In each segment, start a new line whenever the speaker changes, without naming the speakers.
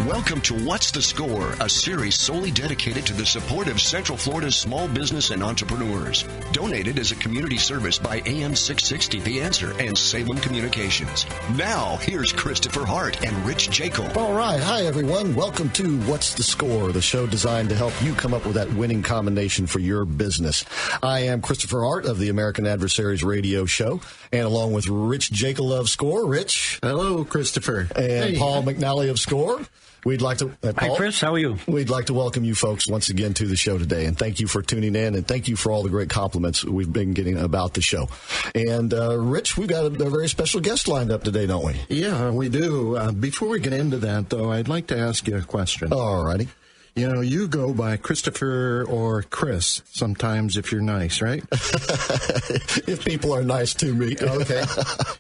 Welcome to What's the Score, a series solely dedicated to the support of Central Florida's small business and entrepreneurs. Donated as a community service by AM 660 The Answer and Salem Communications. Now, here's Christopher Hart and Rich Jaeckle.
All right. Hi, everyone. Welcome to What's the Score, the show designed to help you come up with that winning combination for your business. I am Christopher Hart of the American Adversaries radio show, and along with Rich Jaeckle of Score. Rich.
Hello, Christopher.
And Paul McNally of Score. We'd like to, Paul,
hi, Chris. How are you?
We'd like to welcome you folks once again to the show today, and thank you for tuning in, and thank you for all the great compliments we've been getting about the show. And Rich, we've got a very special guest lined up today, don't we?
Yeah, we do. Before we get into that, though, I'd like to ask you a question.
All righty.
You know, you go by Christopher or Chris sometimes if you're nice, right?
If people are nice to me.
Okay.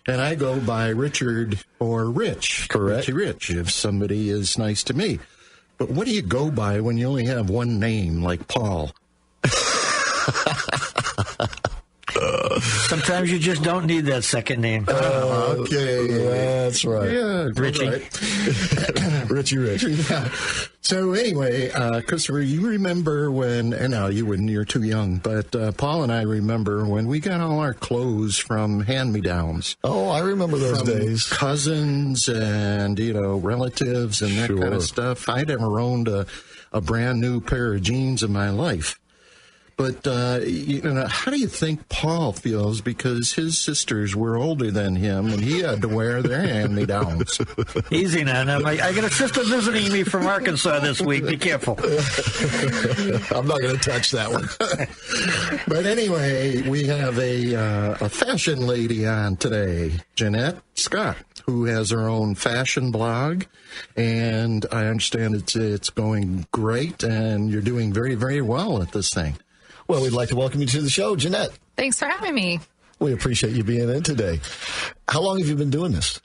And I go by Richard or Rich.
Correct.
Richie Rich, if somebody is nice to me. But what do you go by when you only have one name, like Paul?
Sometimes you just don't need that second name.
Okay.
That's right.
Yeah,
Richie.
Right.
Richie Rich.
Yeah. So anyway, Christopher, you remember when, and now you wouldn't, you're too young, but Paul and I remember when we got all our clothes from hand-me-downs.
Oh, I remember those days.
Cousins and, you know, relatives and that kind of stuff. I'd never owned a brand new pair of jeans in my life. But, you know, how do you think Paul feels? Because his sisters were older than him, and he had to wear their hand-me-downs.
Easy now. I got a sister visiting me from Arkansas this week. Be careful.
I'm not going to touch that one.
But anyway, we have a fashion lady on today, Jeanette Scott, who has her own fashion blog, and I understand it's going great, and you're doing very, very well at this thing.
Well, we'd like to welcome you to the show, Jeanette.
Thanks for having me.
We appreciate you being in today. How long have you been doing this?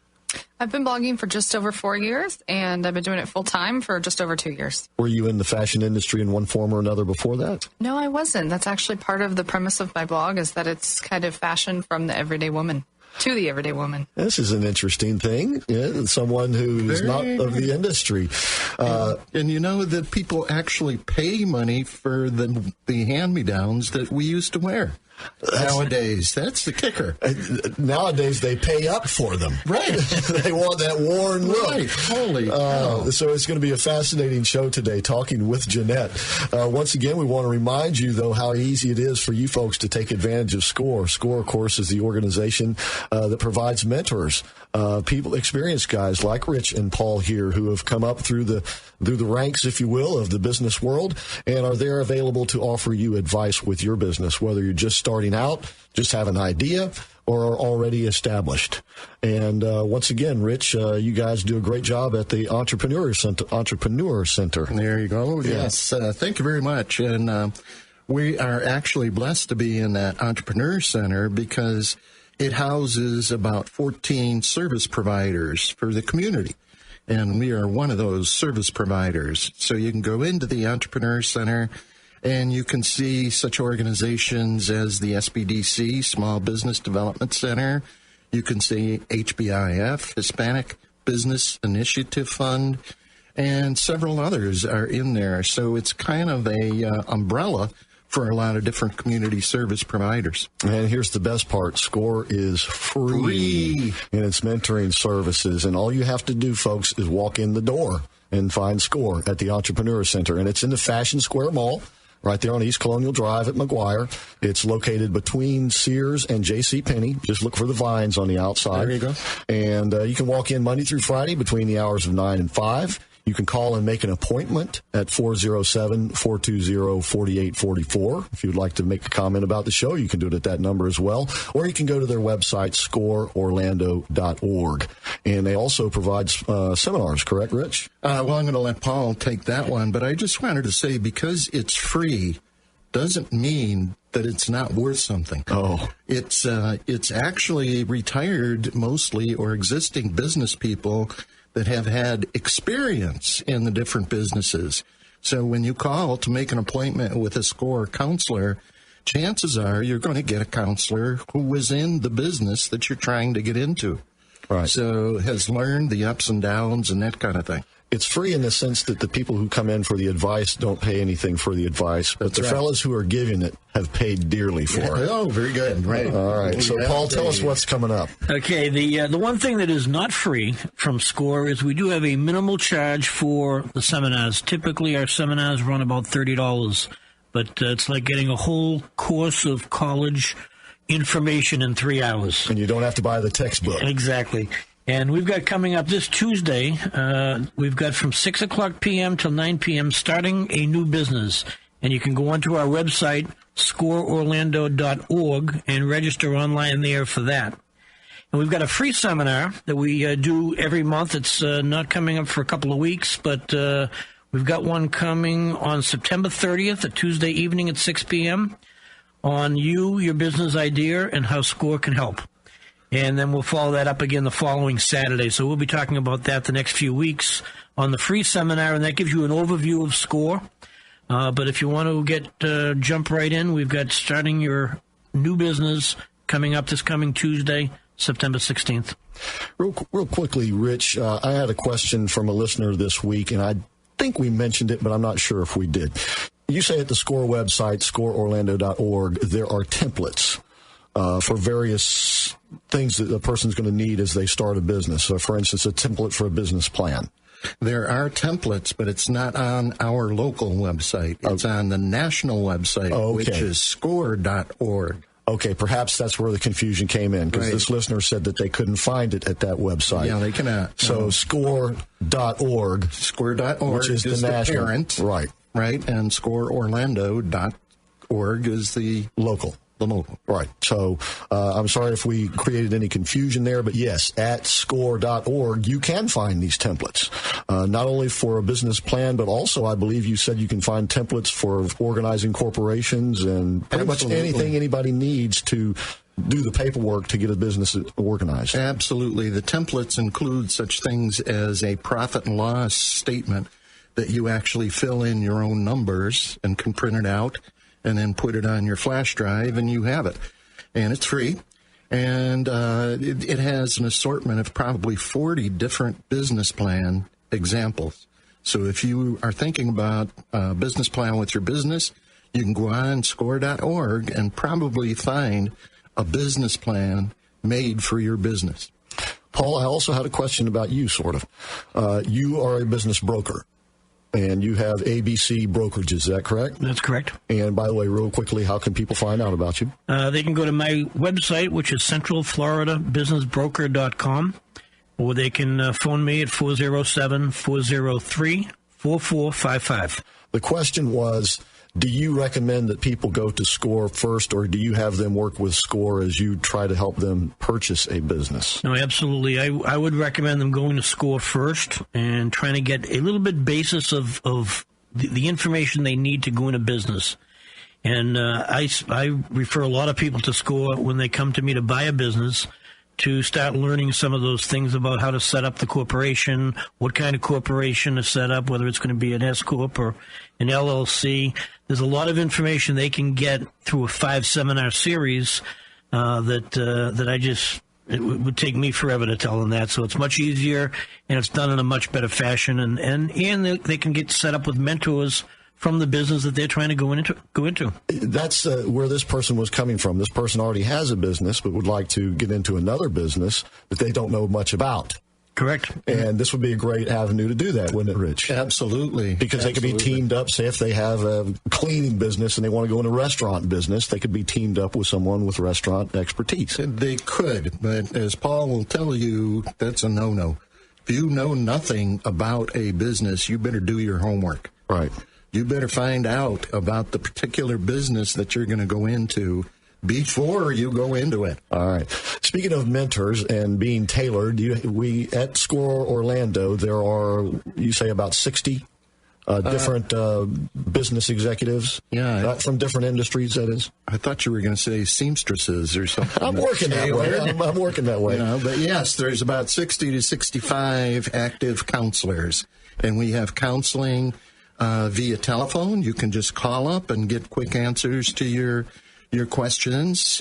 I've been blogging for just over 4 years, and I've been doing it full-time for just over 2 years.
Were you in the fashion industry in one form or another before that?
No, I wasn't. That's actually part of the premise of my blog, is that it's kind of fashion from the everyday woman to the everyday woman.
This is an interesting thing. Yeah, someone who's not of the industry.
And you know that people actually pay money for the hand-me-downs that we used to wear. Nowadays, that's the kicker.
Nowadays, they pay up for them.
Right.
They want that worn look.
Right. Holy cow.
So it's going to be a fascinating show today, talking with Jeanette. Once again, we want to remind you, though, how easy it is for you folks to take advantage of SCORE. SCORE, of course, is the organization that provides mentors, people, experienced guys like Rich and Paul here, who have come up through the ranks, if you will, of the business world, and are there available to offer you advice with your business, whether you're just starting out, just have an idea, or are already established. And once again, Rich, you guys do a great job at the Entrepreneur Center.
There you go.
Yeah.
Yes. Thank you very much. And we are actually blessed to be in that Entrepreneur Center because it houses about 14 service providers for the community. And we are one of those service providers. So you can go into the Entrepreneur Center and you can see such organizations as the SBDC, Small Business Development Center. You can see HBIF, Hispanic Business Initiative Fund, and several others are in there. So it's kind of a umbrella for a lot of different community service providers.
And here's the best part. SCORE is free in its mentoring services. And all you have to do, folks, is walk in the door and find SCORE at the Entrepreneur Center. And it's in the Fashion Square Mall, right there on East Colonial Drive at McGuire. It's located between Sears and JCPenney. Just look for the vines on the outside.
There you go.
And you can walk in Monday through Friday between the hours of 9 and 5. You can call and make an appointment at 407-420-4844. If you'd like to make a comment about the show, you can do it at that number as well. Or you can go to their website, scoreorlando.org. And they also provide seminars, correct, Rich?
Well, I'm going to let Paul take that one. But I just wanted to say, because it's free doesn't mean that it's not worth something.
Oh.
It's actually retired mostly or existing business people that have had experience in the different businesses. So when you call to make an appointment with a SCORE counselor, chances are you're going to get a counselor who was in the business that you're trying to get into.
Right.
So has learned the ups and downs and that kind of thing.
It's free in the sense that the people who come in for the advice don't pay anything for the advice, but the fellows who are giving it have paid dearly for it.
Oh, very good. Right.
All right. So, Paul, tell us what's coming up.
Okay. The one thing that is not free from SCORE is we do have a minimal charge for the seminars. Typically, our seminars run about $30, but it's like getting a whole course of college information in 3 hours.
And you don't have to buy the textbook.
Exactly. And we've got coming up this Tuesday, we've got from 6 o'clock p.m. till 9 p.m. starting a new business. And you can go onto our website, scoreorlando.org, and register online there for that. And we've got a free seminar that we do every month. It's not coming up for a couple of weeks, but we've got one coming on September 30th, a Tuesday evening at 6 p.m. on you, your business idea, and how SCORE can help. And then we'll follow that up again the following Saturday. So we'll be talking about that the next few weeks on the free seminar, and that gives you an overview of SCORE. But if you want to jump right in, we've got starting your new business coming up this coming Tuesday, September 16th.
Real quickly, Rich, I had a question from a listener this week, and I think we mentioned it, but I'm not sure if we did. You say at the SCORE website, scoreorlando.org, there are templates for various things that a person's going to need as they start a business. So, for instance, a template for a business plan.
There are templates, but it's not on our local website. It's on the national website, which is score.org.
Okay, perhaps that's where the confusion came in, because this listener said that they couldn't find it at that website.
Yeah, they cannot.
So score.org.
Score.org
which is the national.
Parent.
Right.
Right, and scoreorlando.org is the
local.
The local.
Right. So I'm sorry if we created any confusion there, but yes, at score.org, you can find these templates, not only for a business plan, but also I believe you said you can find templates for organizing corporations and pretty much anything anybody needs to do the paperwork to get a business organized.
Absolutely. The templates include such things as a profit and loss statement that you actually fill in your own numbers and can print it out and then put it on your flash drive, and you have it. And it's free. And it has an assortment of probably 40 different business plan examples. So if you are thinking about a business plan with your business, you can go on score.org and probably find a business plan made for your business.
Paul, I also had a question about you, sort of. You are a business broker. And you have ABC Brokerages, is that correct?
That's correct.
And by the way, real quickly, how can people find out about you?
They can go to my website, which is centralfloridabusinessbroker.com, or they can phone me at 407-403-4455.
The question was, do you recommend that people go to SCORE first, or do you have them work with SCORE as you try to help them purchase a business?
No, absolutely. I would recommend them going to SCORE first and trying to get a little bit basis of the information they need to go into business. And I refer a lot of people to SCORE when they come to me to buy a business, to start learning some of those things about how to set up the corporation, what kind of corporation to set up, whether it's going to be an S-Corp or an LLC. There's a lot of information they can get through a 5-seminar series that it would take me forever to tell them that. So it's much easier, and it's done in a much better fashion, and they can get set up with mentors from the business that they're trying to go into.
That's where this person was coming from. This person already has a business but would like to get into another business that they don't know much about.
Correct.
And this would be a great avenue to do that, wouldn't it, Rich?
Absolutely.
Because they could be teamed up. Say if they have a cleaning business and they want to go into a restaurant business, they could be teamed up with someone with restaurant expertise.
They could, but as Paul will tell you, that's a no-no. If you know nothing about a business, you better do your homework.
Right.
You better find out about the particular business that you're going to go into before you go into it.
All right. Speaking of mentors and being tailored, we at SCORE Orlando, there are, you say, about 60 different business executives from different industries, that is.
I thought you were going to say seamstresses or something.
I'm working that way. I'm working that way.
But yes, there's about 60 to 65 active counselors, and we have counseling via telephone. You can just call up and get quick answers to your questions,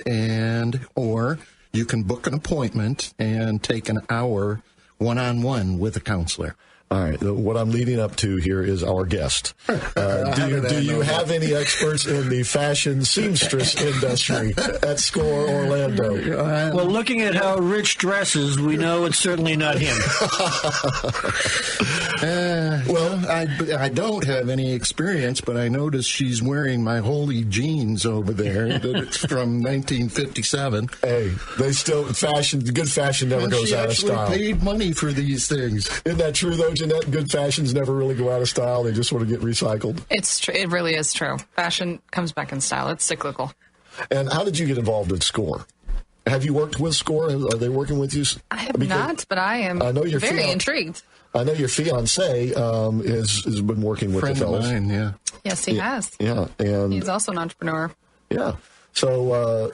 or you can book an appointment and take an hour one-on-one with a counselor.
All right. What I'm leading up to here is our guest. Do you have any experts in the fashion seamstress industry at SCORE Orlando?
Well, looking at how Rich dresses, we know it's certainly not him.
I don't have any experience, but I noticed she's wearing my holy jeans over there. It's from 1957.
Hey, they still good fashion never goes out of style.
She actually paid money for these things.
Isn't that true, though, Jeanette? Good fashions never really go out of style. They just sort of get recycled.
It's true. It really is true. Fashion comes back in style. It's cyclical.
And how did you get involved in SCORE? Have you worked with SCORE? Are they working with you?
I have not, but I am very intrigued.
I know your fiancé has been working with the fellas.
Friend of mine, yeah.
Yes, he has.
Yeah, and
he's also an entrepreneur.
Yeah. So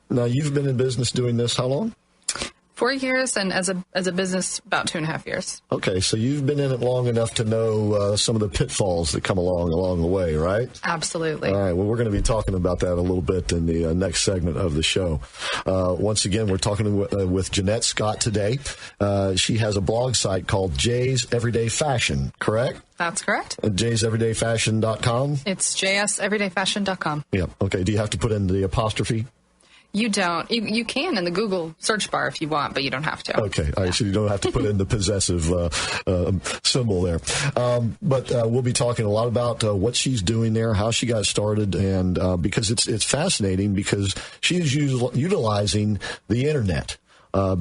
now you've been in business doing this how long?
4 years, and as a business, about 2.5 years.
Okay, so you've been in it long enough to know some of the pitfalls that come along the way, right?
Absolutely.
All right, well, we're going to be talking about that a little bit in the next segment of the show. Once again, we're talking with Jeanette Scott today. She has a blog site called Jay's Everyday Fashion, correct?
That's correct.
Jay'sEverydayFashion.com?
It's JSEverydayFashion.com.
Yeah, okay. Do you have to put in the apostrophe?
You don't. You can in the Google search bar if you want, but you don't have to.
Okay. All right. So you don't have to put in the possessive symbol there. But we'll be talking a lot about what she's doing there, how she got started, and because it's fascinating because she is utilizing the Internet.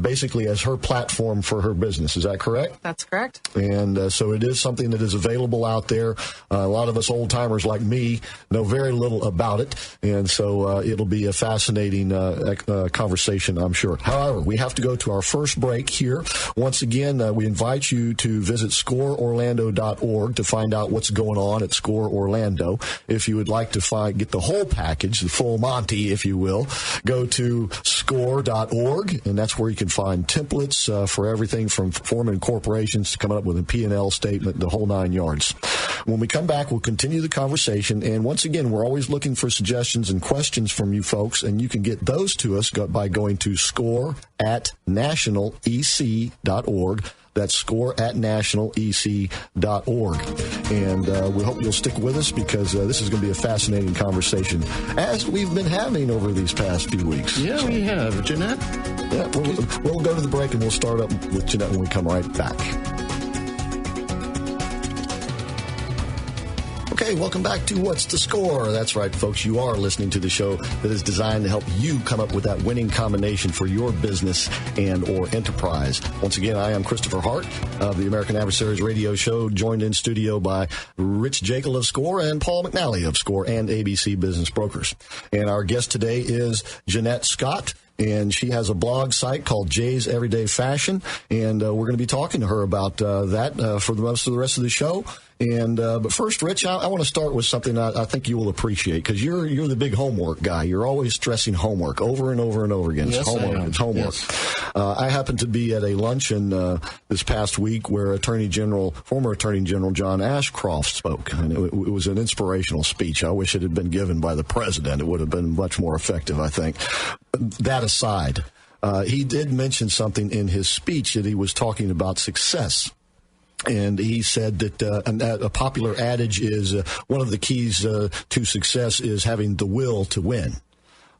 Basically as her platform for her business. Is that correct?
That's correct.
And so it is something that is available out there. A lot of us old-timers like me know very little about it, and so it'll be a fascinating conversation, I'm sure. However, we have to go to our first break here. Once again, we invite you to visit scoreorlando.org to find out what's going on at SCORE Orlando. If you would like to get the whole package, the full Monty, if you will, go to score.org, and that's where you can find templates for everything from forming corporations to coming up with a P&L statement, the whole 9 yards. When we come back, we'll continue the conversation. And once again, we're always looking for suggestions and questions from you folks, and you can get those to us by going to score@nationalec.org. That's score@nationalec.org. And we hope you'll stick with us because this is going to be a fascinating conversation, as we've been having over these past few weeks.
Yeah, we have. Jeanette?
Yeah, we'll go to the break and we'll start up with Jeanette when we come right back. Okay, welcome back to What's the Score? That's right, folks. You are listening to the show that is designed to help you come up with that winning combination for your business and or enterprise. Once again, I am Christopher Hart of the American Adversaries Radio Show, joined in studio by Rich Jaeckle of SCORE and Paul McNally of SCORE and ABC Business Brokers. And our guest today is Jeanette Scott. And she has a blog site called Jay's Everyday Fashion, and we're going to be talking to her about that for the rest of the show. And but first, Rich, I want to start with something I think you will appreciate because you're the big homework guy. You're always stressing homework over and over and over again. It's homework. It's homework. Yes. I happened to be at a luncheon this past week where former Attorney General John Ashcroft spoke, and it was an inspirational speech. I wish it had been given by the president. It would have been much more effective, I think. That aside, he did mention something in his speech that he was talking about success. And he said that a popular adage is one of the keys to success is having the will to win.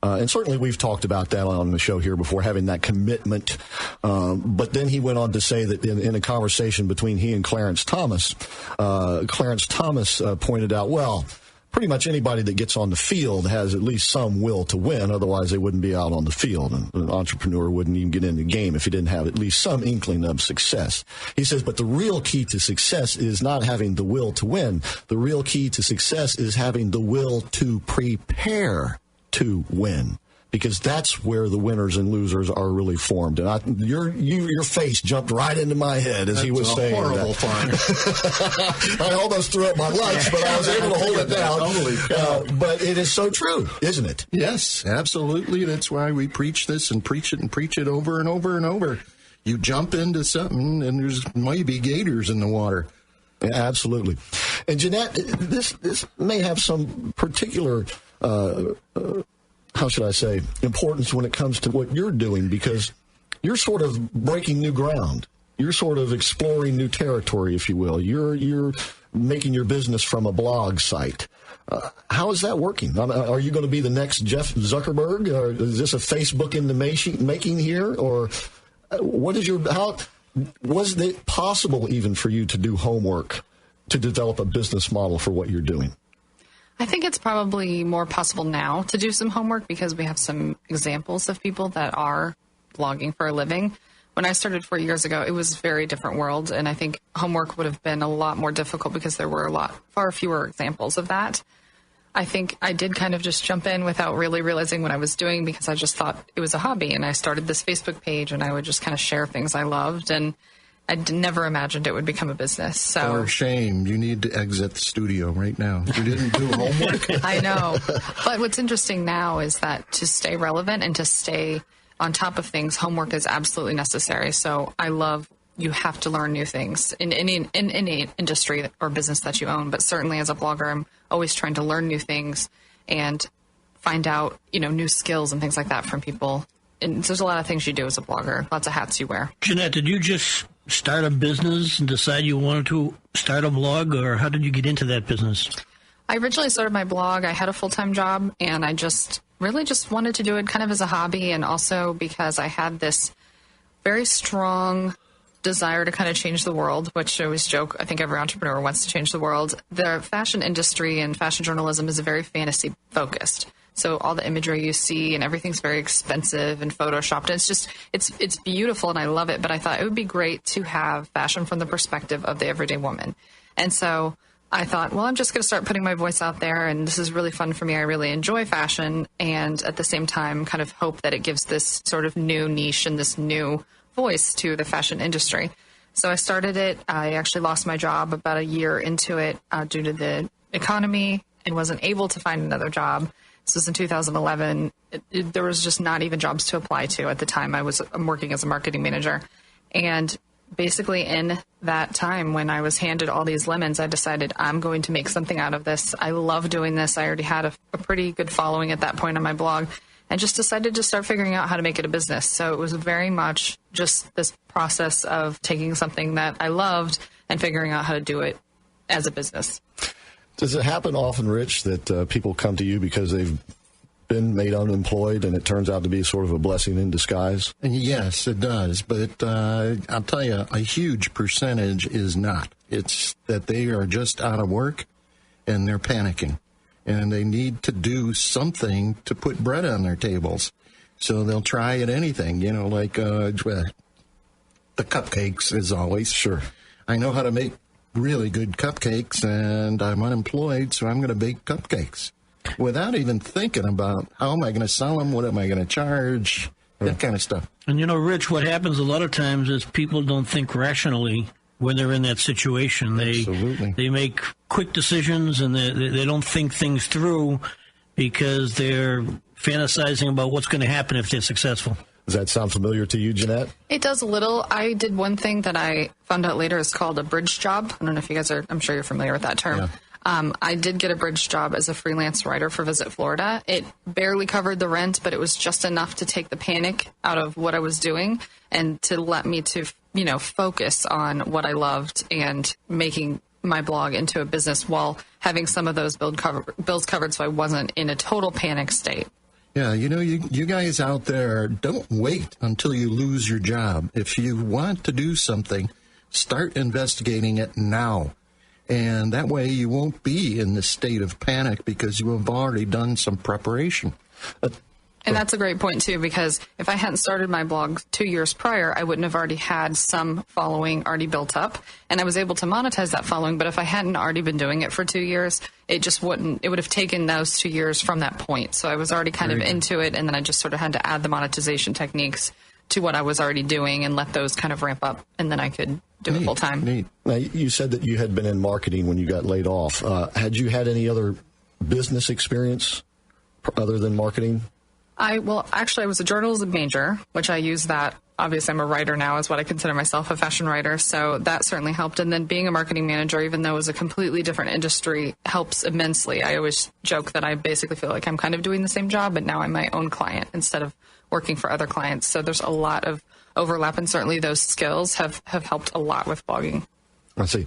And certainly we've talked about that on the show here before, having that commitment. But then he went on to say that in a conversation between he and Clarence Thomas pointed out, well, pretty much anybody that gets on the field has at least some will to win. Otherwise, they wouldn't be out on the field. And an entrepreneur wouldn't even get in the game if he didn't have at least some inkling of success. He says, but the real key to success is not having the will to win. The real key to success is having the will to prepare to win. Because that's where the winners and losers are really formed. And your face jumped right into my head as he was saying
horrible
that. I almost threw up my lunch, but I was able to hold it down. But it is so true, isn't it?
Yes, absolutely. That's why we preach this and preach it over and over and over. You jump into something, and there's maybe gators in the water.
Yeah, absolutely. And Jeanette, this may have some particular how should I say, importance when it comes to what you're doing, because you're sort of breaking new ground. you're sort of exploring new territory, if you will. You're making your business from a blog site. How is that working? Are you going to be the next Jeff Zuckerberg? Or is this a Facebook in the making here? Or how was it possible even for you to do homework to develop a business model for what you're doing?
I think it's probably more possible now to do some homework because we have some examples of people that are blogging for a living. When I started 4 years ago, it was a very different world, and I think homework would have been a lot more difficult because there were far fewer examples of that. I think I did kind of just jump in without really realizing what I was doing because I just thought it was a hobby, and I started this Facebook page, and I would just kind of share things I loved, and I never imagined it would become a business. So,
for shame, you need to exit the studio right now. You didn't do homework.
I know. But what's interesting now is that to stay relevant and to stay on top of things, homework is absolutely necessary. So I love you have to learn new things in any industry or business that you own. But certainly as a blogger, I'm always trying to learn new things and find out, new skills and things like that from people. And there's a lot of things you do as a blogger, lots of hats you wear.
Jeanette, did you just start a business and decide you wanted to start a blog, or how did you get into that business?
I originally started my blog. I had a full-time job, and I really just wanted to do it kind of as a hobby, and also because I had this very strong desire to kind of change the world, which I always joke, I think every entrepreneur wants to change the world. The fashion industry and fashion journalism is very fantasy-focused. So all the imagery you see and everything's very expensive and photoshopped. And it's beautiful and I love it. But I thought it would be great to have fashion from the perspective of the everyday woman. And so I thought, well, I'm just going to start putting my voice out there. And this is really fun for me. I really enjoy fashion. And at the same time, kind of hope that it gives this sort of new niche and this new voice to the fashion industry. So I started it. I actually lost my job about a year into it due to the economy and wasn't able to find another job. This was in 2011. There was just not even jobs to apply to at the time. I'm working as a marketing manager. And basically in that time when I was handed all these lemons, I decided I'm going to make something out of this. I love doing this. I already had a pretty good following at that point on my blog and just decided to start figuring out how to make it a business. So it was very much just this process of taking something that I loved and figuring out how to do it as a business.
Does it happen often, Rich, that people come to you because they've been made unemployed and it turns out to be sort of a blessing in disguise?
Yes, it does. But I'll tell you, a huge percentage is not. It's that they are just out of work and they're panicking and they need to do something to put bread on their tables. So they'll try at anything, like the cupcakes as always.
Sure.
I know how to make really good cupcakes and I'm unemployed, so I'm going to bake cupcakes without even thinking about how am I going to sell them, what am I going to charge, that kind of stuff.
And Rich, what happens a lot of times is people don't think rationally when they're in that situation. They make quick decisions and they don't think things through because they're fantasizing about what's going to happen if they're successful.
Does that sound familiar to you, Jeanette?
It does a little. I did one thing that I found out later is called a bridge job. I don't know if you guys I'm sure you're familiar with that term. Yeah. I did get a bridge job as a freelance writer for Visit Florida. It barely covered the rent, but it was just enough to take the panic out of what I was doing and to let me to, focus on what I loved and making my blog into a business while having some of those bills covered so I wasn't in a total panic state.
Yeah, you guys out there, don't wait until you lose your job. If you want to do something, start investigating it now. And that way you won't be in the state of panic because you have already done some preparation.
And that's a great point, too, because if I hadn't started my blog 2 years prior, I wouldn't have already had some following already built up. And I was able to monetize that following. But if I hadn't already been doing it for 2 years, it would have taken those 2 years from that point. So I was already kind of into it. And then I just sort of had to add the monetization techniques to what I was already doing and let those kind of ramp up. And then I could do it full time.
Neat. Now, you said that you had been in marketing when you got laid off. Had you had any other business experience other than marketing?
I was a journalism major, which I used that obviously I'm a writer now, is what I consider myself, a fashion writer. So that certainly helped. And then being a marketing manager, even though it was a completely different industry, helps immensely. I always joke that I basically feel like I'm kind of doing the same job, but now I'm my own client instead of working for other clients. So there's a lot of overlap, and certainly those skills have helped a lot with blogging.
I see.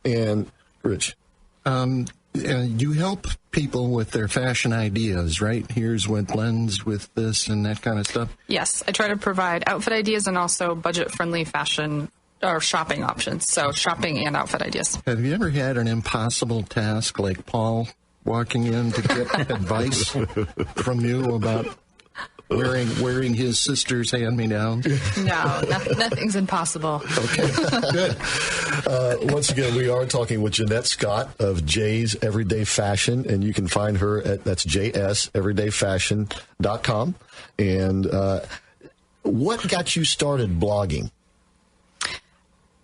And Rich?
You help people with their fashion ideas, right? Here's what blends with this and that kind of stuff.
Yes, I try to provide outfit ideas and also budget-friendly fashion or shopping options. So shopping and outfit ideas.
Have you ever had an impossible task like Paul walking in to get advice from you about wearing his sister's hand-me-down?
No, nothing's impossible.
Okay, good.
Once again, we are talking with Jeanette Scott of J's Everyday Fashion, and you can find her at that's jseverydayfashion.com. And what got you started blogging?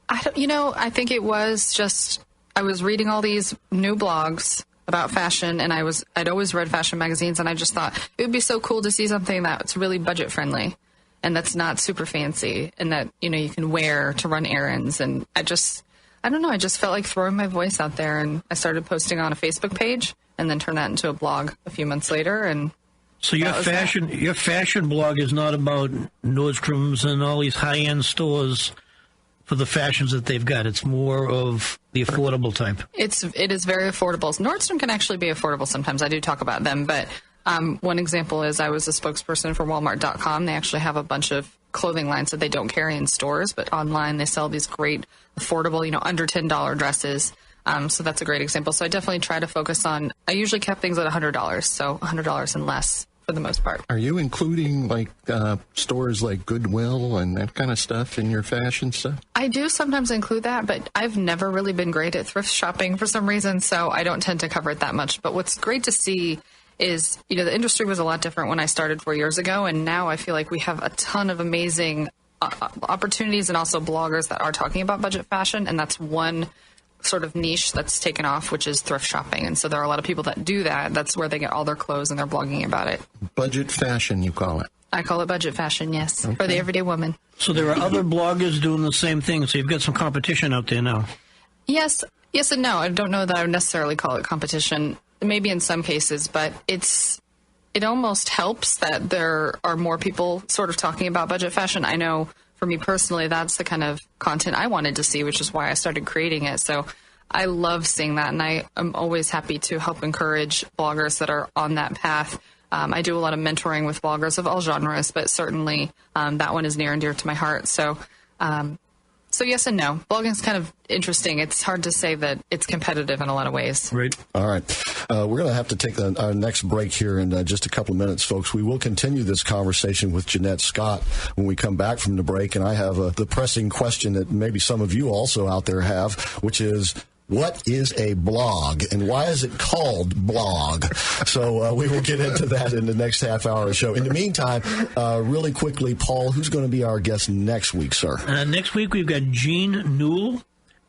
I think it was just I was reading all these new blogs about fashion, and I'd always read fashion magazines, and I just thought it would be so cool to see something that's really budget friendly and that's not super fancy and that, you can wear to run errands. And I just felt like throwing my voice out there, and I started posting on a Facebook page and then turned that into a blog a few months later. And
so your fashion blog is not about Nordstrom's and all these high-end stores for the fashions that they've got. It's more of the affordable type.
It is very affordable. Nordstrom can actually be affordable sometimes. I do talk about them, but one example is I was a spokesperson for Walmart.com. They actually have a bunch of clothing lines that they don't carry in stores, but online they sell these great affordable, under $10 dresses. So that's a great example. So I definitely try to focus on, I usually kept things at $100, so $100 and less for the most part.
Are you including stores like Goodwill and that kind of stuff in your fashion stuff?
I do sometimes include that, but I've never really been great at thrift shopping for some reason, so I don't tend to cover it that much. But what's great to see is, the industry was a lot different when I started 4 years ago, and now I feel like we have a ton of amazing opportunities and also bloggers that are talking about budget fashion, and that's one sort of niche that's taken off, which is thrift shopping. And so there are a lot of people that do that. That's where they get all their clothes, and they're blogging about it.
Budget fashion, you call it?
I call it budget fashion, yes,
okay.
For the everyday woman.
So there are other bloggers doing the same thing, so you've got some competition out there now.
Yes and no. I don't know that I would necessarily call it competition, maybe in some cases, but it almost helps that there are more people sort of talking about budget fashion. I know for me personally, that's the kind of content I wanted to see, which is why I started creating it. So I love seeing that, and I am always happy to help encourage bloggers that are on that path. I do a lot of mentoring with bloggers of all genres, but certainly that one is near and dear to my heart. So yes and no. Blogging is kind of interesting. It's hard to say that it's competitive in a lot of ways.
Right.
All right. We're going to have to take our next break here in just a couple of minutes, folks. We will continue this conversation with Jeanette Scott when we come back from the break. And I have the pressing question that maybe some of you also out there have, which is, what is a blog, and why is it called blog? So we will get into that in the next half hour of the show. In the meantime, really quickly, Paul, who's going to be our guest next week, sir?
Next week, we've got Jean Newell,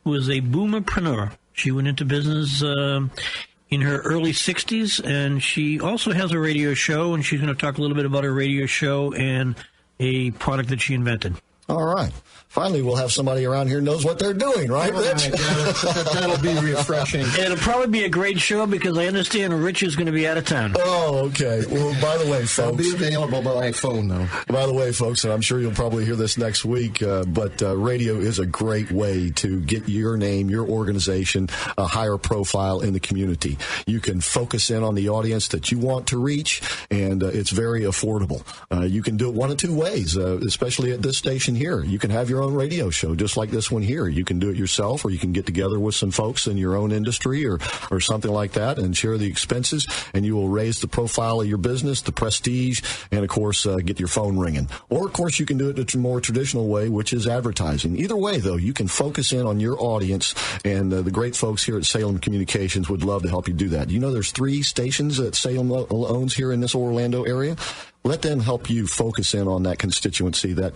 who is a boomerpreneur. She went into business in her early 60s, and she also has a radio show, and she's going to talk a little bit about her radio show and a product that she invented.
All right. Finally, we'll have somebody around here who knows what they're doing, right, Rich?
That'll be refreshing.
It'll probably be a great show because I understand Rich is going to be out of town.
Oh, okay. Well, by the way, folks.
I'll be available by phone, though.
By the way, folks, and I'm sure you'll probably hear this next week, but radio is a great way to get your name, your organization, a higher profile in the community. You can focus in on the audience that you want to reach, and it's very affordable. You can do it one of two ways, especially at this station here. You can have your own radio show, just like this one here. You can do it yourself, or you can get together with some folks in your own industry or something like that and share the expenses, and you will raise the profile of your business, the prestige, and, of course, get your phone ringing. Or, of course, you can do it the more traditional way, which is advertising. Either way, though, you can focus in on your audience, and the great folks here at Salem Communications would love to help you do that. You know there's 3 stations that Salem owns here in this Orlando area? let them help you focus in on that constituency, that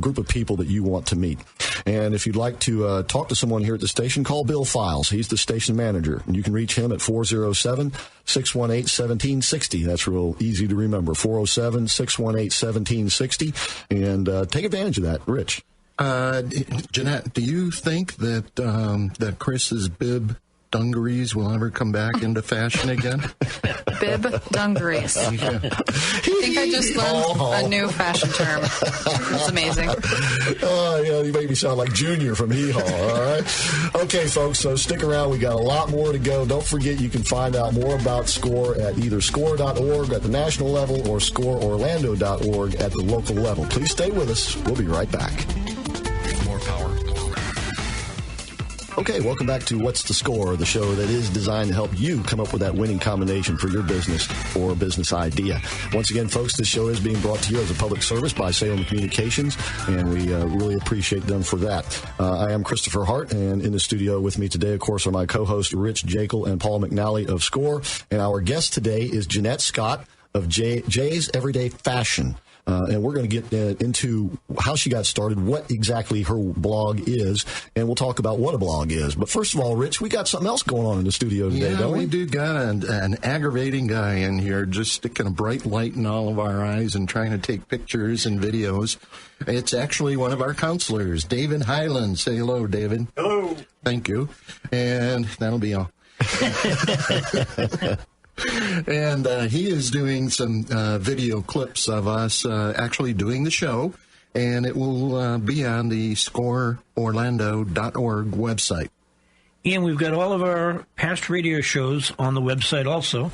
group of people that you want to meet. And if you'd like to talk to someone here at the station, call Bill Files. He's the station manager. And you can reach him at 407-618-1760. That's real easy to remember, 407-618-1760. And take advantage of that, Rich.
Jeanette, do you think that that Chris's bib dungarees will ever come back into fashion again?
Bib dungarees.
Yeah.
I think I just learned a new fashion term. It's amazing.
Oh, yeah, you make me sound like Junior from Hee Haw, all right? Okay, folks, so stick around. We got a lot more to go. Don't forget you can find out more about SCORE at either score.org at the national level or scoreorlando.org at the local level. Please stay with us. We'll be right back.
More power.
Okay, welcome back to What's the Score, the show that is designed to help you come up with that winning combination for your business or business idea. Once again, folks, this show is being brought to you as a public service by Salem Communications, and we really appreciate them for that. I am Christopher Hart, and in the studio with me today, of course, are my co-hosts Rich Jaeckle and Paul McNally of SCORE, and our guest today is Jeanette Scott of Jay's Everyday Fashion. And we're going to get into how she got started, what exactly her blog is, and we'll talk about what a blog is. But first of all, Rich, we got something else going on in the studio today, don't we?
We do got an aggravating guy in here just sticking a bright light in all of our eyes and trying to take pictures and videos. It's actually one of our counselors, David Highland. Say hello, David.
Hello.
Thank you. And that'll be all. And he is doing some video clips of us actually doing the show, and it will be on the scoreorlando.org website.
And we've got all of our past radio shows on the website also.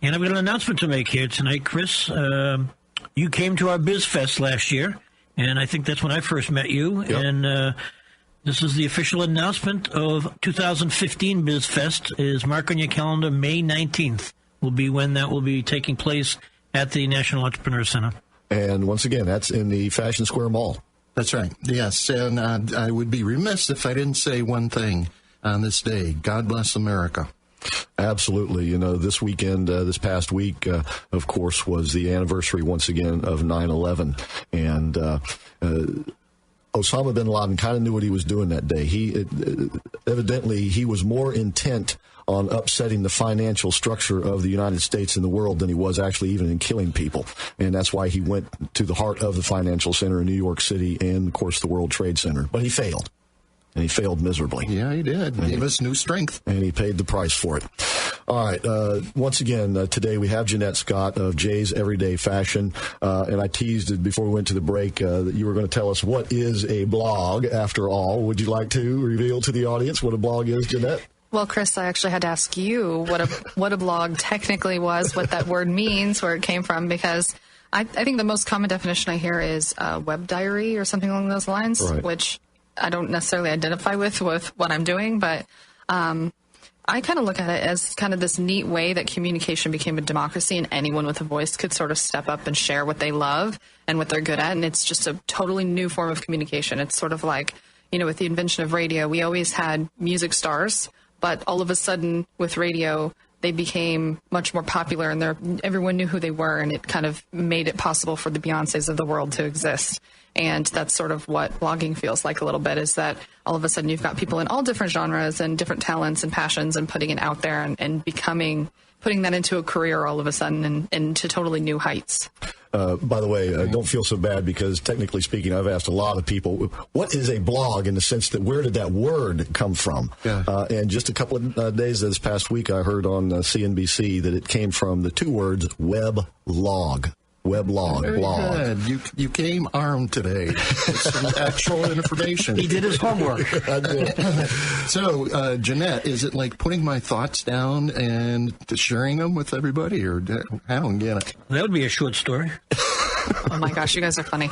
And I've got an announcement to make here tonight, Chris. You came to our BizFest last year, and I think that's when I first met you.
Yep.
And this is the official announcement of 2015 BizFest. Is mark on your calendar, May 19th. Will be when that will be taking place at the National Entrepreneur Center.
And once again, that's in the Fashion Square Mall.
That's right. Yes, and I would be remiss if I didn't say one thing on this day. God bless America.
Absolutely. You know, this weekend, this past week, of course, was the anniversary once again of 9/11. And Osama bin Laden kind of knew what he was doing that day. Evidently, he was more intent on upsetting the financial structure of the United States and the world than he was actually even in killing people. And that's why he went to the heart of the financial center in New York City and, of course, the World Trade Center. But he failed. And he failed miserably.
Yeah, he did. He gave us new strength.
And he paid the price for it. All right. Once again, today we have Jeanette Scott of Jay's Everyday Fashion. And I teased it before we went to the break that you were going to tell us what is a blog, after all. Would you like to reveal to the audience what a blog is, Jeanette?
Well, Chris, I actually had to ask you what a blog technically was, what that word means, where it came from, because I think the most common definition I hear is web diary or something along those lines,
right,
which I don't necessarily identify with what I'm doing, but I kind of look at it as kind of this neat way that communication became a democracy and anyone with a voice could sort of step up and share what they love and what they're good at, and it's just a totally new form of communication. It's sort of like, with the invention of radio, we always had music stars, but all of a sudden, with radio, they became much more popular, and everyone knew who they were, and it kind of made it possible for the Beyoncés of the world to exist. And that's sort of what blogging feels like a little bit, is that all of a sudden you've got people in all different genres and different talents and passions and putting it out there and putting that into a career all of a sudden and into totally new heights.
By the way, don't feel so bad, because technically speaking, I've asked a lot of people, what is a blog, in the sense that where did that word come from?
Yeah.
And just a couple of days this past week, I heard on CNBC that it came from the two words weblog. Weblog,
Very
blog.
Good. You came armed today with some actual information.
He did his homework.
I did.
So, Jeanette, is it like putting my thoughts down and sharing them with everybody, or I don't get it?
That would be a short story.
Oh my gosh, you guys are funny.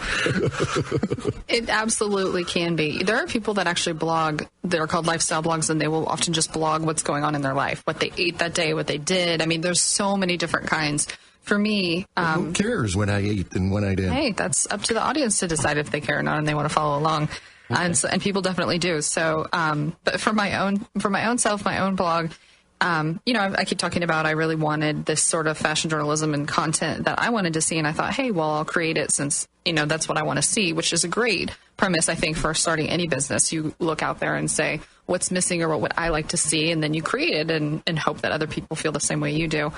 It absolutely can be. There are people that actually blog. They're called lifestyle blogs, and they will often just blog what's going on in their life, what they ate that day, what they did. I mean, there's so many different kinds. For me,
who cares when I ate and when I did?
Hey, that's up to the audience to decide if they care or not, and they want to follow along. Okay. And people definitely do. So, but for my own self, my own blog, I keep talking about I really wanted this sort of fashion journalism and content that I wanted to see. And I thought, hey, well, I'll create it since, that's what I want to see, which is a great premise, I think, for starting any business. You look out there and say, what's missing or what would I like to see? And then you create it and hope that other people feel the same way you do.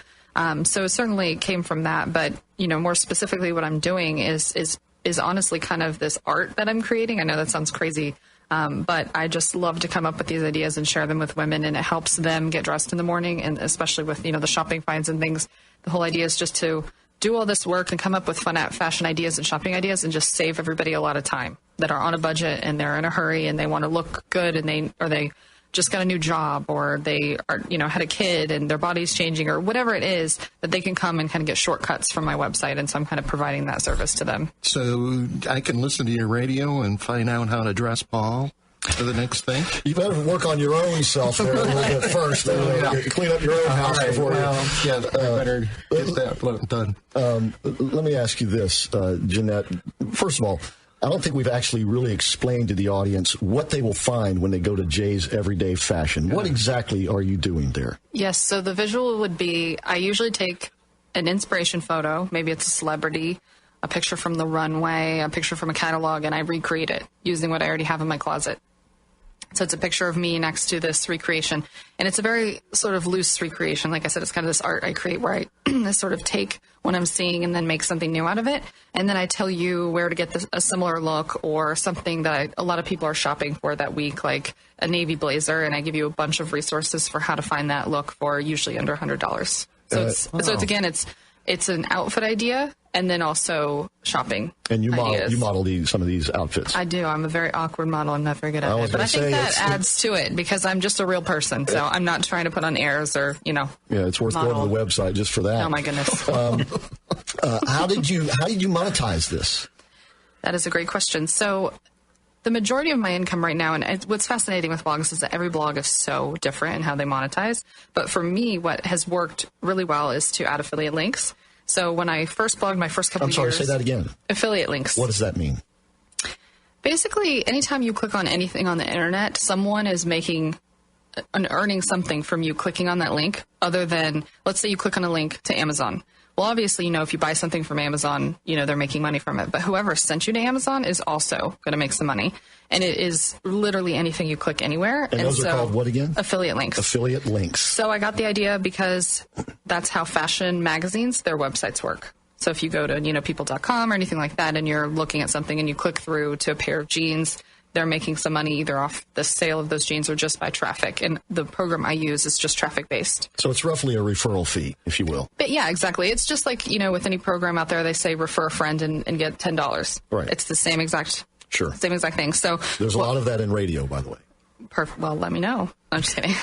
So it certainly came from that. But, more specifically, what I'm doing is honestly kind of this art that I'm creating. I know that sounds crazy. But I just love to come up with these ideas and share them with women, and it helps them get dressed in the morning, and especially with, the shopping finds and things. The whole idea is just to do all this work and come up with fun fashion ideas and shopping ideas and just save everybody a lot of time that are on a budget and they're in a hurry and they want to look good and they just got a new job or they are, had a kid and their body's changing or whatever it is, that they can come and kind of get shortcuts from my website. And so I'm kind of providing that service to them.
So I can listen to your radio and find out how to dress Paul for the next thing?
You better work on your own self there a little bit first. Clean up your own house before you.
I better get that done.
Let me ask you this, Jeanette. First of all, I don't think we've actually really explained to the audience what they will find when they go to Jay's Everyday Fashion. What exactly are you doing there?
Yes, so the visual would be, I usually take an inspiration photo, maybe it's a celebrity, a picture from the runway, a picture from a catalog, and I recreate it using what I already have in my closet. So it's a picture of me next to this recreation. And it's a very sort of loose recreation. Like I said, it's kind of this art I create where I sort of take what I'm seeing and then make something new out of it. And then I tell you where to get a similar look or something that a lot of people are shopping for that week, like a navy blazer. And I give you a bunch of resources for how to find that look for usually under $100. So it's an outfit idea and then also shopping.
And you model some of these outfits.
I do. I'm a very awkward model. I'm not very good at it. But I think that adds to it because I'm just a real person. So I'm not trying to put on airs or, Yeah,
it's worth going to the website just for that.
Oh, my goodness.
How did you monetize this?
That is a great question. So the majority of my income right now, and what's fascinating with blogs is that every blog is so different in how they monetize. But for me, what has worked really well is to add affiliate links. So when I first blogged my first couple of years...
I'm sorry, say that again.
Affiliate links.
What does that mean?
Basically, anytime you click on anything on the internet, someone is earning something from you clicking on that link other than, let's say you click on a link to Amazon. Well, obviously, if you buy something from Amazon, they're making money from it. But whoever sent you to Amazon is also going to make some money. And it is literally anything you click anywhere.
And those are called what again?
Affiliate links.
Affiliate links.
So I got the idea because that's how fashion magazines, their websites work. So if you go to, people.com or anything like that, and you're looking at something and you click through to a pair of jeans, they're making some money either off the sale of those jeans or just by traffic. And the program I use is just traffic-based. So
it's roughly a referral fee, if you will.
But yeah, exactly. It's just like, with any program out there, they say refer a friend and get $10.
Right.
It's the same exact thing. So
there's a lot of that in radio, by the way.
Perfect. Well, let me know. I'm just kidding.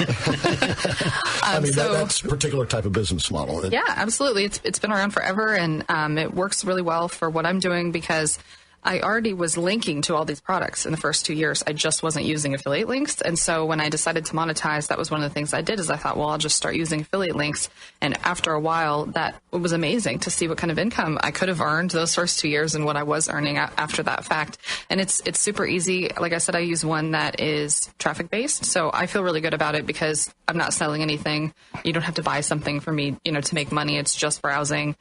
That's a particular type of business model.
Yeah, absolutely. It's been around forever, and it works really well for what I'm doing because I already was linking to all these products in the first 2 years. I just wasn't using affiliate links. And so when I decided to monetize, that was one of the things I did is I thought, well, I'll just start using affiliate links. And after a while, it was amazing to see what kind of income I could have earned those first 2 years and what I was earning after that fact. And it's super easy. Like I said, I use one that is traffic based. So I feel really good about it because I'm not selling anything. You don't have to buy something for me, to make money. It's just browsing,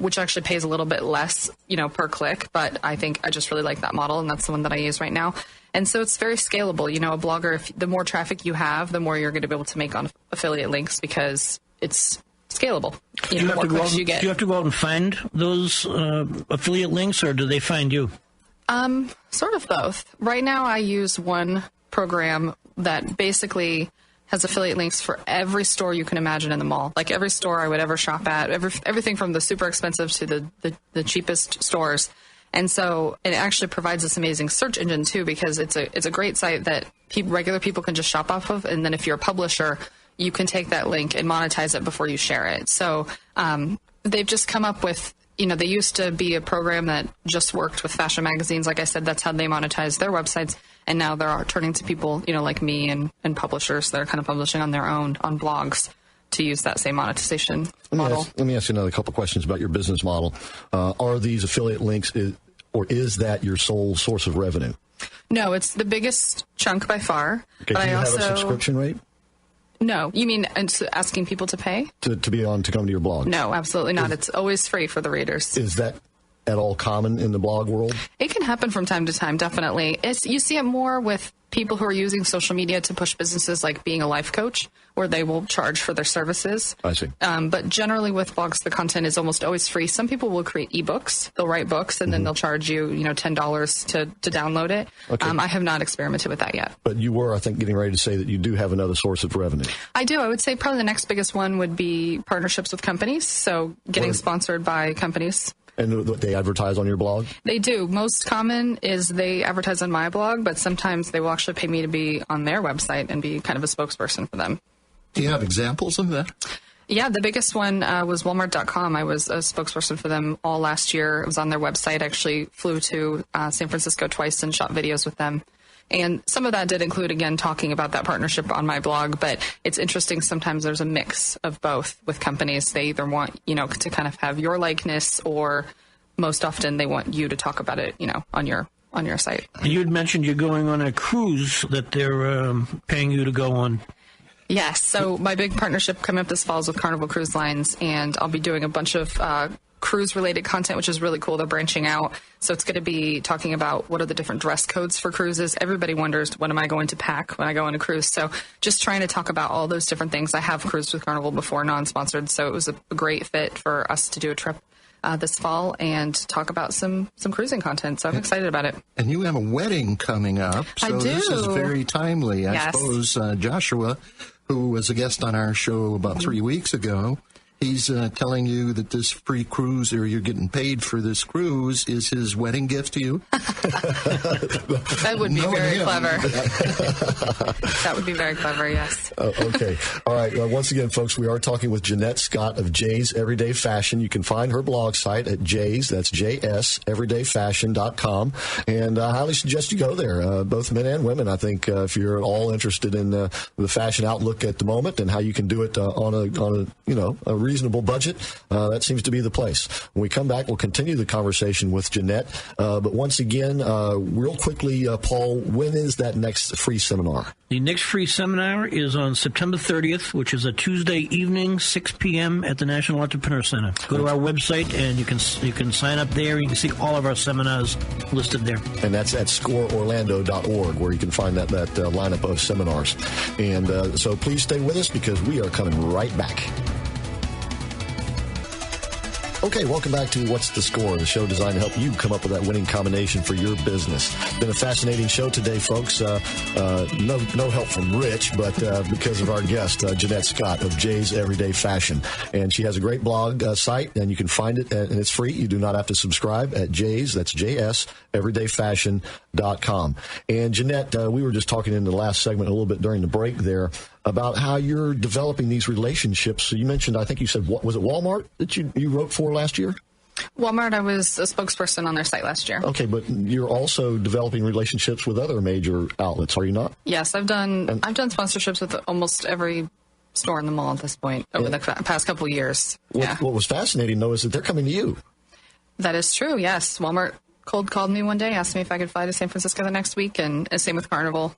which actually pays a little bit less, per click. But I think I just really like that model, and that's the one that I use right now. And so it's very scalable. A blogger, the more traffic you have, the more you're going to be able to make on affiliate links because it's scalable.
Do you have to go out and find those affiliate links, or do they find you?
Sort of both. Right now, I use one program that basically has affiliate links for every store you can imagine in the mall. Like every store I would ever shop at, everything from the super expensive to the cheapest stores. And so it actually provides this amazing search engine too, because it's a great site that regular people can just shop off of. And then if you're a publisher, you can take that link and monetize it before you share it. So they've just come up with, they used to be a program that just worked with fashion magazines. Like I said, that's how they monetize their websites. And now they're turning to people, like me and publishers that are kind of publishing on their own on blogs to use that same monetization model.
Let me ask you another couple questions about your business model. Are these affiliate links, or is that your sole source of revenue?
No, it's the biggest chunk by far.
Okay, do you have a subscription rate?
No. You mean asking people to pay?
To come to your blog?
No, absolutely not. It's always free for the readers.
Is that at all common in the blog world?
It can happen from time to time, definitely. You see it more with people who are using social media to push businesses, like being a life coach, where they will charge for their services.
I see.
But generally with blogs, the content is almost always free. Some people will create ebooks. They'll write books, and then they'll charge you, $10 to download it.
Okay.
I have not experimented with that yet.
But you were, I think, getting ready to say that you do have another source of revenue.
I do. I would say probably the next biggest one would be partnerships with companies. So getting sponsored by companies.
And they advertise on your blog?
They do. Most common is they advertise on my blog, but sometimes they will actually pay me to be on their website and be kind of a spokesperson for them.
Do you have examples of that?
Yeah, the biggest one was Walmart.com. I was a spokesperson for them all last year. It was on their website. I actually flew to San Francisco twice and shot videos with them. And some of that did include, again, talking about that partnership on my blog. But it's interesting. Sometimes there's a mix of both with companies. They either want, to kind of have your likeness, or most often they want you to talk about it, on your site.
And you had mentioned you're going on a cruise that they're paying you to go on.
Yes. So my big partnership coming up this fall is with Carnival Cruise Lines, and I'll be doing a bunch of cruise-related content, which is really cool. They're branching out. So it's going to be talking about what are the different dress codes for cruises. Everybody wonders, what am I going to pack when I go on a cruise? So just trying to talk about all those different things. I have cruised with Carnival before, non-sponsored, so it was a great fit for us to do a trip this fall and talk about some cruising content. So I'm excited about it.
And you have a wedding coming up. So
I do.
This is very timely.
Yes.
I suppose Joshua, who was a guest on our show about 3 weeks ago, he's telling you that this free cruise, or you're getting paid for this cruise, is his wedding gift to you?
That would be very clever. That would be very clever, yes.
Okay. All right. Once again, folks, we are talking with Jeanette Scott of Jay's Everyday Fashion. You can find her blog site at Jay's, that's JSEverydayFashion.com. And I highly suggest you go there, both men and women. I think if you're at all interested in the fashion outlook at the moment and how you can do it on a reasonable budget, that seems to be the place. When we come back, we'll continue the conversation with Jeanette. But once again, real quickly, Paul, when is that next free seminar?
The next free seminar is on September 30th, which is a Tuesday evening, 6 p.m. at the National Entrepreneur Center. Go to our website, and you can sign up there. You can see all of our seminars listed there.
And that's at scoreorlando.org, where you can find that lineup of seminars. And so please stay with us, because we are coming right back. Okay, welcome back to What's the Score, the show designed to help you come up with that winning combination for your business. Been a fascinating show today, folks. No help from Rich, but because of our guest, Jeanette Scott of Jay's Everyday Fashion. And she has a great blog site, and you can find it, and it's free. You do not have to subscribe at Jay's, that's JSEverydayFashion.com. And Jeanette, we were just talking in the last segment a little bit during the break there about how you're developing these relationships. So you mentioned, I think you said, was it Walmart that you wrote for last year?
Walmart, I was a spokesperson on their site last year.
Okay, but you're also developing relationships with other major outlets, are you not?
Yes, I've done sponsorships with almost every store in the mall at this point over the past couple of years.
What was fascinating, though, is that they're coming to you.
That is true, yes. Walmart cold called me one day, asked me if I could fly to San Francisco the next week, and same with Carnival.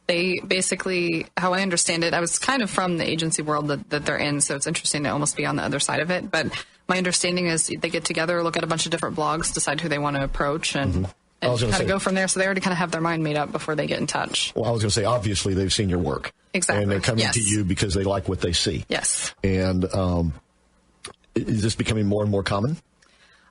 They basically, how I understand it, I was kind of from the agency world that they're in, so it's interesting to almost be on the other side of it. But my understanding is they get together, look at a bunch of different blogs, decide who they want to approach, and kind of go from there. So they already kind of have their mind made up before they get in touch.
Well, I was going to say, obviously, they've seen your work.
Exactly.
And they're coming to you because they like what they see.
Yes.
And is this becoming more and more common?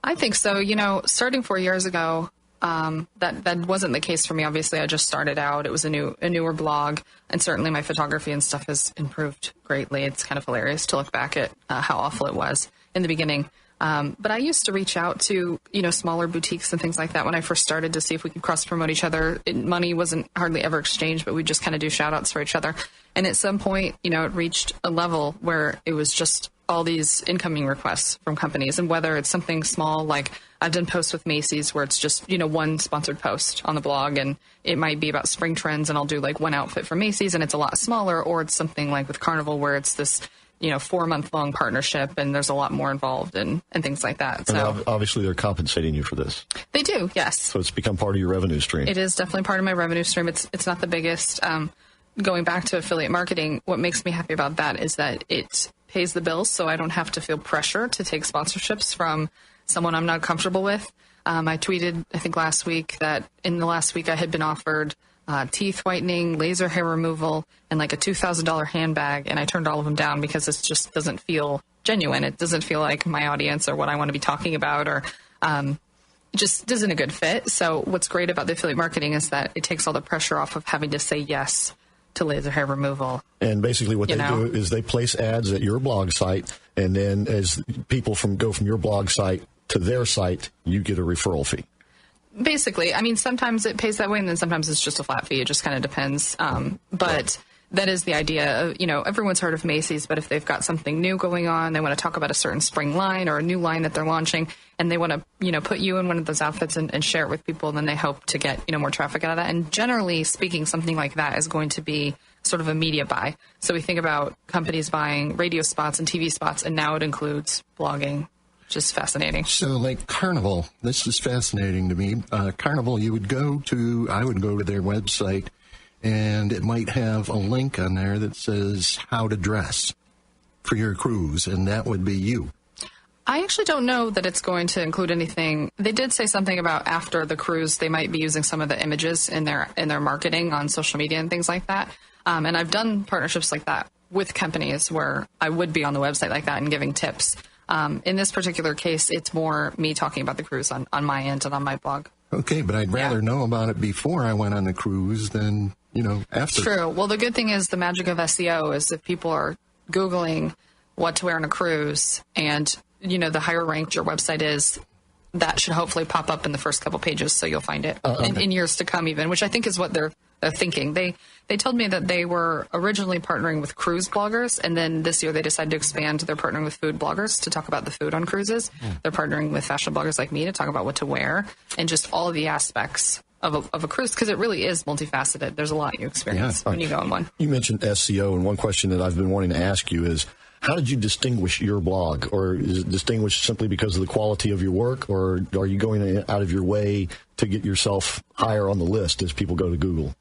I think so. Starting 4 years ago, that wasn't the case for me. Obviously, I just started out. It was a newer blog, and certainly my photography and stuff has improved greatly. It's kind of hilarious to look back at how awful it was in the beginning. But I used to reach out to, smaller boutiques and things like that when I first started to see if we could cross-promote each other. Money wasn't hardly ever exchanged, but we'd just kind of do shout-outs for each other. And at some point, it reached a level where it was just all these incoming requests from companies. And whether it's something small, like I've done posts with Macy's where it's just, one sponsored post on the blog, and it might be about spring trends, and I'll do like one outfit for Macy's, and it's a lot smaller, or it's something like with Carnival where it's this 4-month-long partnership, and there's a lot more involved and things like that. So
and obviously they're compensating you for this.
They do, yes.
So it's become part of your revenue stream.
It is definitely part of my revenue stream. It's not the biggest. going back to affiliate marketing, what makes me happy about that is that it pays the bills, so I don't have to feel pressure to take sponsorships from someone I'm not comfortable with. I tweeted, I think last week, that in the last week I had been offered teeth whitening, laser hair removal, and like a $2,000 handbag, and I turned all of them down because it just doesn't feel genuine. It doesn't feel like my audience or what I want to be talking about, or it just isn't a good fit. So what's great about the affiliate marketing is that it takes all the pressure off of having to say yes to laser hair removal.
And basically what they do is they place ads at your blog site, and then as people go from your blog site to their site, you get a referral fee.
Basically, I mean, sometimes it pays that way, and then sometimes it's just a flat fee. It just kind of depends. But that is the idea. Everyone's heard of Macy's, but if they've got something new going on, they want to talk about a certain spring line or a new line that they're launching, and they want to, put you in one of those outfits and share it with people, then they hope to get, more traffic out of that. And generally speaking, something like that is going to be sort of a media buy. So we think about companies buying radio spots and TV spots, and now it includes blogging. Just fascinating.
So like Carnival, this is fascinating to me. Carnival, I would go to their website, and it might have a link on there that says how to dress for your cruise, and that would be you.
I actually don't know that it's going to include anything. They did say something about after the cruise, they might be using some of the images in their marketing on social media and things like that. And I've done partnerships like that with companies where I would be on the website like that and giving tips. In this particular case, it's more me talking about the cruise on my end and on my blog.
Okay, but I'd rather know about it before I went on the cruise than, after.
True. Well, the good thing is the magic of SEO is if people are Googling what to wear on a cruise and, the higher ranked your website is, that should hopefully pop up in the first couple pages, so you'll find it in years to come even, which I think is what they're thinking. They told me that they were originally partnering with cruise bloggers, and then this year they decided to expand. They're partnering with food bloggers to talk about the food on cruises. They're partnering with fashion bloggers like me to talk about what to wear and just all of the aspects of a cruise, because it really is multifaceted. There's a lot you experience when you go on one.
You mentioned SEO, and one question that I've been wanting to ask you is, how did you distinguish your blog? Or is it distinguished simply because of the quality of your work, or are you going out of your way to get yourself higher on the list as people go to Google?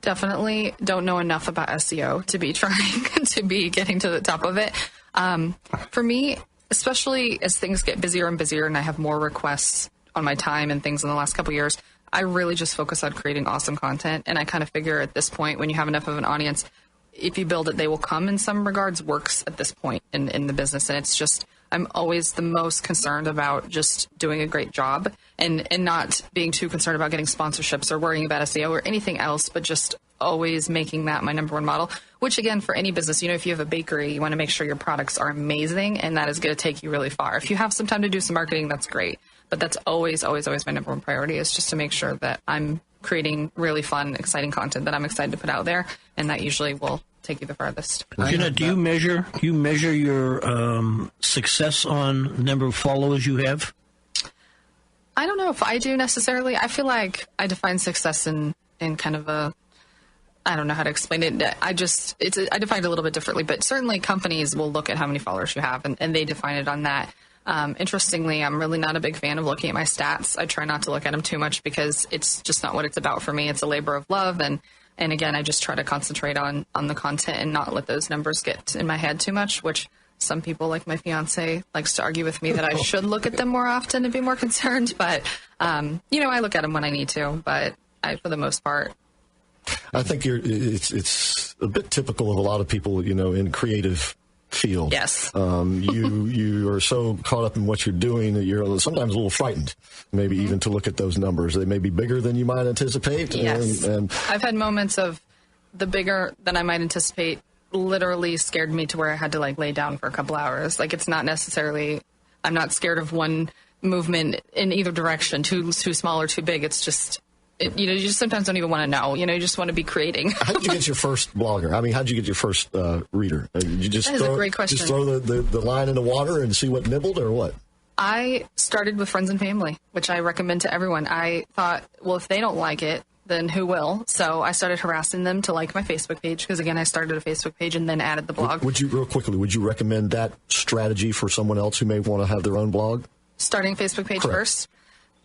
Definitely don't know enough about SEO to be trying to be getting to the top of it. For me, especially as things get busier and busier and I have more requests on my time and things in the last couple of years, I really just focus on creating awesome content. And I kind of figure at this point, when you have enough of an audience, if you build it, they will come in some regards works at this point in the business. And it's just, I'm always the most concerned about just doing a great job and not being too concerned about getting sponsorships or worrying about SEO or anything else, but just always making that my number one model, which again, for any business, if you have a bakery, you want to make sure your products are amazing, and that is going to take you really far. If you have some time to do some marketing, that's great. But that's always, always, always my number one priority, is just to make sure that I'm creating really fun, exciting content that I'm excited to put out there, and that usually will take you the farthest.
Jeanette, do you measure your success on the number of followers you have?
I don't know if I do necessarily. I feel like I define success in kind of a, I don't know how to explain it. I define it a little bit differently, but certainly companies will look at how many followers you have, and they define it on that. Interestingly, I'm really not a big fan of looking at my stats. I try not to look at them too much because it's just not what it's about for me. It's a labor of love. And again, I just try to concentrate on the content and not let those numbers get in my head too much, which some people, like my fiance, likes to argue with me that I should look at them more often and be more concerned. But, I look at them when I need to, but for the most part.
I think it's a bit typical of a lot of people, in creative field.
Yes.
You are so caught up in what you're doing that you're sometimes a little frightened, maybe even to look at those numbers. They may be bigger than you might anticipate.
Yes.
And
I've had moments of the bigger than I might anticipate literally scared me to where I had to lay down for a couple hours. It's not necessarily, I'm not scared of one movement in either direction, too small or too big. It's just, you just sometimes don't even want to know. You just want to be creating.
How did you get your first blogger? I mean, how did you get your first reader? Did you just
that is a great question.
Just throw the line in the water and see what nibbled, or what?
I started with friends and family, which I recommend to everyone. I thought, well, if they don't like it, then who will? So I started harassing them to like my Facebook page, because again, I started a Facebook page and then added the blog.
Would you recommend that strategy for someone else who may want to have their own blog?
Starting a Facebook page
Correct.
first?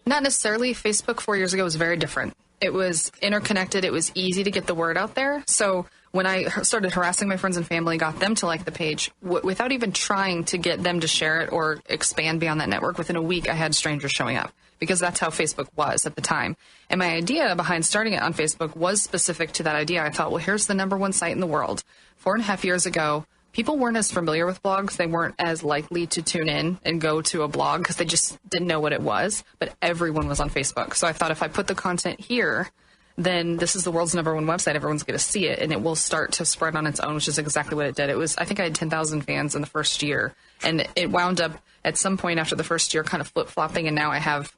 Not necessarily. Facebook 4 years ago was very different. It was interconnected. It was easy to get the word out there. So when I started harassing my friends and family, got them to like the page, without even trying to get them to share it or expand beyond that network, within a week I had strangers showing up, because that's how Facebook was at the time. And my idea behind starting it on Facebook was specific to that idea. I thought, well, here's the #1 site in the world. 4.5 years ago, people weren't as familiar with blogs. They weren't as likely to tune in and go to a blog because they just didn't know what it was. But everyone was on Facebook. So I thought if I put the content here, then this is the world's #1 website. Everyone's going to see it, and it will start to spread on its own, which is exactly what it did. I think I had 10,000 fans in the first year, and it wound up at some point after the first year kind of flip-flopping, and now I have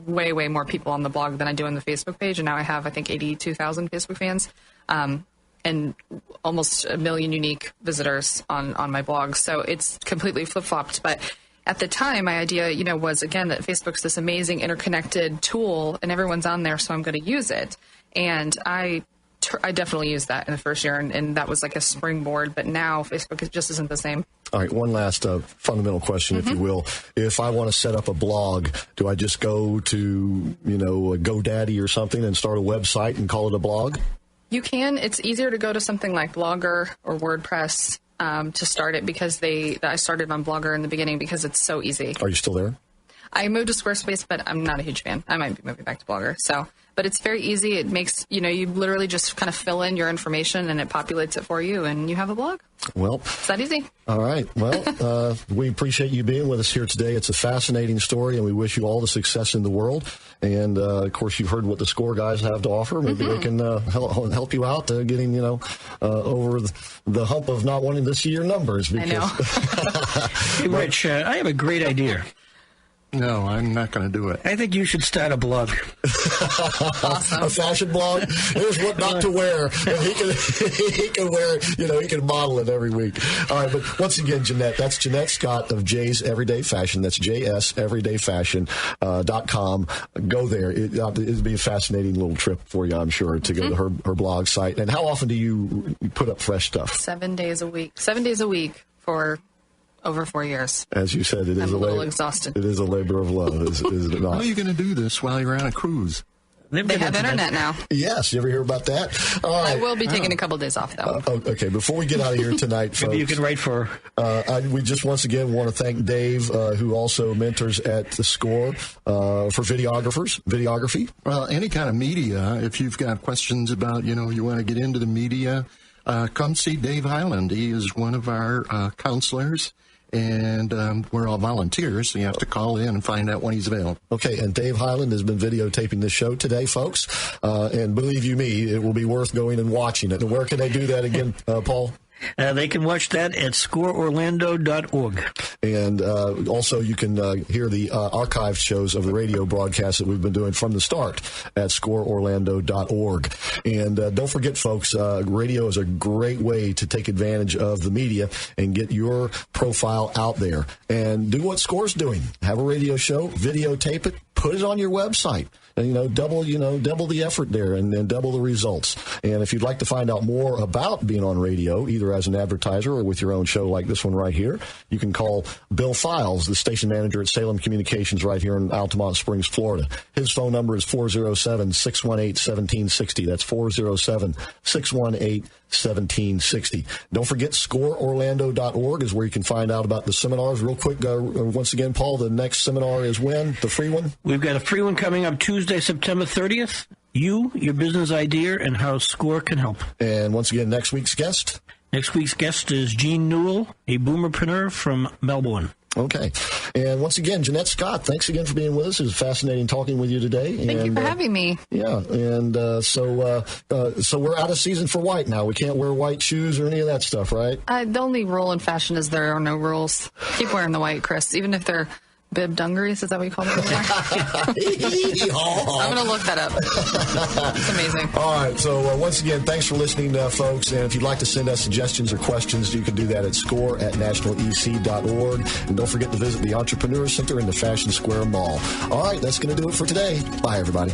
way, way more people on the blog than I do on the Facebook page, and now I have, I think, 82,000 Facebook fans, and almost 1 million unique visitors on my blog. So it's completely flip-flopped, but at the time, my idea, was, again, that Facebook's this amazing interconnected tool, and everyone's on there, so I'm going to use it. And I definitely used that in the first year, and that was like a springboard. But now Facebook just isn't the same.
All right, one last fundamental question, if you will. If I want to set up a blog, do I just go to, GoDaddy or something and start a website and call it a blog?
You can. It's easier to go to something like Blogger or WordPress to start it, because I started on Blogger in the beginning because it's so easy.
Are you still there?
I moved to Squarespace, but I'm not a huge fan. I might be moving back to Blogger. But it's very easy. It makes, you literally just kind of fill in your information and it populates it for you, and you have a blog.
Well,
it's that easy.
All right. Well, we appreciate you being with us here today. It's a fascinating story, and we wish you all the success in the world. And, of course, you've heard what the SCORE guys have to offer. Maybe they can help you out getting, over the hump of not wanting to see your numbers.
Because... I
know. Hey, Rich, I have a great idea.
No, I'm not going to do it.
I think you should start a blog.
Awesome.
A fashion blog? Here's what not to wear. And he can wear it, he can model it every week. All right, but once again, Jeanette, that's Jeanette Scott of J's Everyday Fashion. That's JSEverydayFashion.com. Go there. It'd be a fascinating little trip for you, I'm sure, to go to her blog site. And how often do you put up fresh stuff?
7 days a week. 7 days a week for over 4 years.
As you said,
I'm a little exhausted.
It is a labor of love, is it not?
How are you going to do this while you're on a cruise?
They have internet now.
Yes, you ever hear about that? All right.
I will be taking a couple of days off, though.
Okay, before we get out of here tonight, folks.
Maybe you can write for
we just once again want to thank Dave, who also mentors at the SCORE for videography.
Well, any kind of media. If you've got questions about, you want to get into the media, come see Dave Highland. He is one of our counselors. And we're all volunteers, so you have to call in and find out when he's available.
Okay, and Dave Highland has been videotaping this show today, folks. And believe you me, it will be worth going and watching it. And where can they do that again, Paul?
They can watch that at scoreorlando.org.
And also you can hear the archived shows of the radio broadcasts that we've been doing from the start at scoreorlando.org. And don't forget, folks, radio is a great way to take advantage of the media and get your profile out there. And do what SCORE's doing. Have a radio show, videotape it, put it on your website. And, double the effort there and double the results. And if you'd like to find out more about being on radio, either as an advertiser or with your own show like this one right here, you can call Bill Files, the station manager at Salem Communications right here in Altamont Springs, Florida. His phone number is 407-618-1760. That's 407-618-1760. Don't forget, scoreorlando.org is where you can find out about the seminars. Real quick, once again, Paul, the next seminar is when? The free one?
We've got a free one coming up Tuesday, September 30th. You, your business idea, and how SCORE can help.
And once again, next week's guest?
Next week's guest is Gene Newell, a boomerpreneur from Melbourne.
Okay. And once again, Jeanette Scott, thanks again for being with us. It was fascinating talking with you today.
Thank you for having me.
Yeah. And so we're out of season for white now. We can't wear white shoes or any of that stuff, right?
The only rule in fashion is there are no rules. Keep wearing the white, Chris, even if they're bib dungarees. Is that what you call them? I'm going to look that up. It's amazing.
All right. So once again, thanks for listening, folks. And if you'd like to send us suggestions or questions, you can do that at score@nationalec.org. And don't forget to visit the Entrepreneur Center in the Fashion Square Mall. All right. That's going to do it for today. Bye, everybody.